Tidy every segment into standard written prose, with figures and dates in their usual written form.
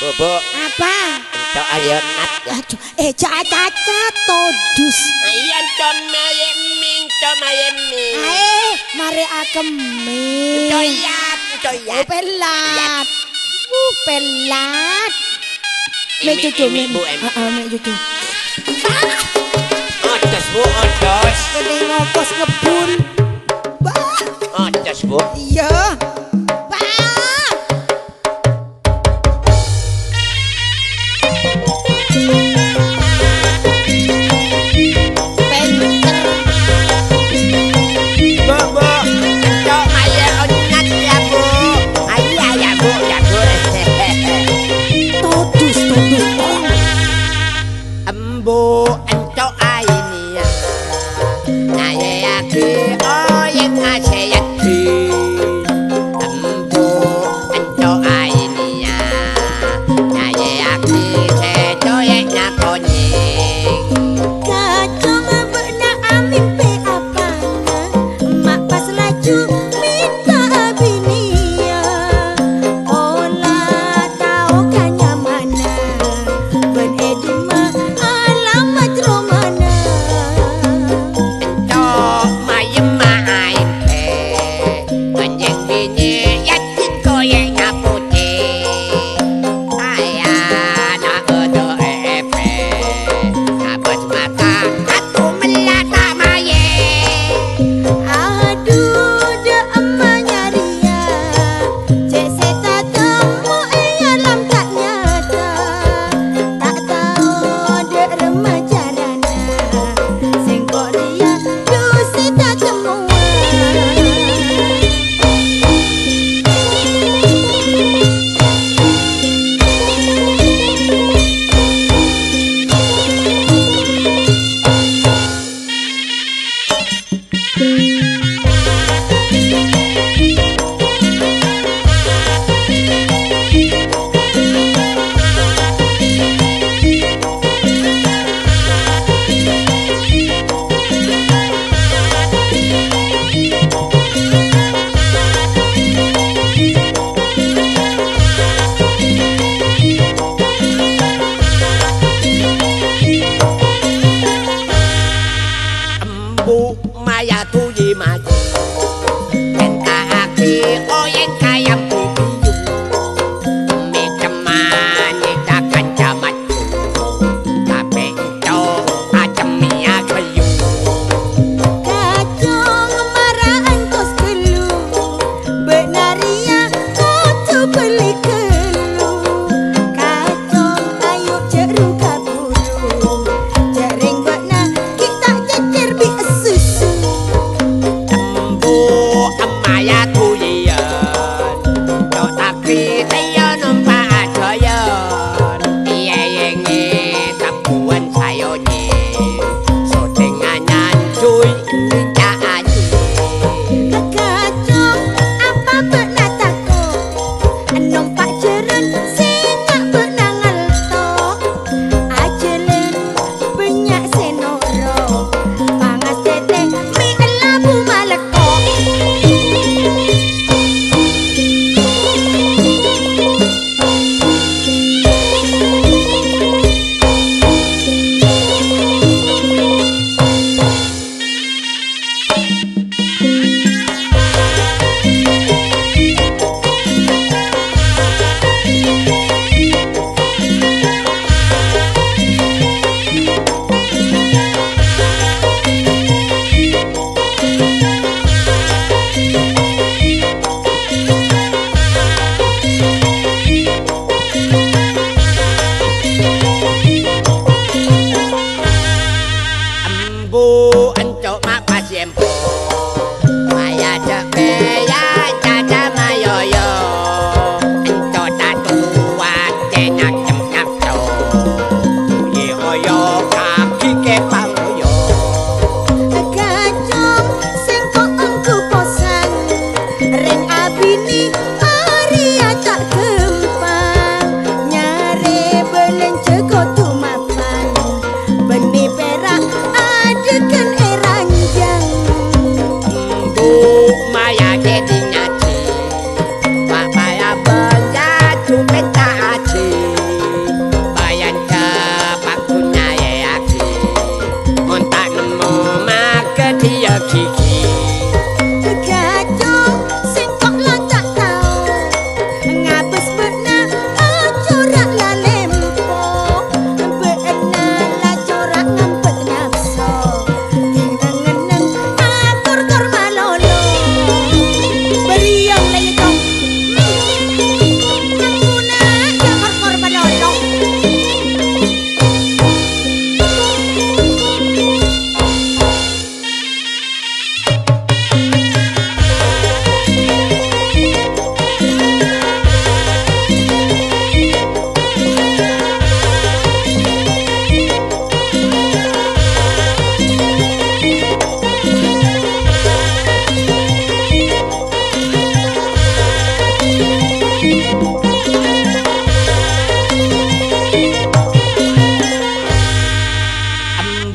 Bobo. Apa? Cok ayo nat. Aduh, cacat todus. Iya con mayemin, con mayemin. Ae, mari akemi. Coyat, coyat. Pelat. Pelat. Mek cucu, Imi, Bu, Em. mek cucu. Odos Bu, odos. Kene ngopos ngebul. Bah, Odos Bu. iya. Bah. Bobo. Cok maye onat ya Bu. Iya ya Bu, ya Bu. Todus. Embu encok aini ya. Naye aki oyek aseyaki. Embu encok aini ya. Naye aki sedoyek nakonyeng. Kacang benak amin pe apana. Mak pas laju minta binia. Olah tahu kan yang mana. Ben edima alamat romana. Encok mayem main pe. Anjing bini yakin koyek ngaputi. Saya nak edo epe. Abas mata aku melata maye. Aduh de emanya ria. Cek seta temu alam tak nyata. Tak tahu de remaja rana. Sengkok ria du seta temu. Embu maya tuyi maju. Enta aki oyek kaya bubiyu. Mi kemani takkan jamaju. Tapi encok acemia kayu. Kacang marahan kos kelu. Benaria kau tu beli kelu. Kacang ayu jeru kabulu. Jering bena kita cecer bi susu. Embu emaya tuyian. Cok tapi saya numpak adoyan. Iye yengi tabuan sayonye. Sodengangan cuy tidak aja. Kacang apa bena takut. Numpak jeren singak bena ngeltok. Ajelen banyak senoro. Pangas tete mi labu malekok. kiki Kegacau sing kok lan tak tau ngabes bena corak la lempo bena la corak ngempet nafsu tingeneng atur tur malolo beriang lagi dong nguna jangan korban lolong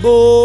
bu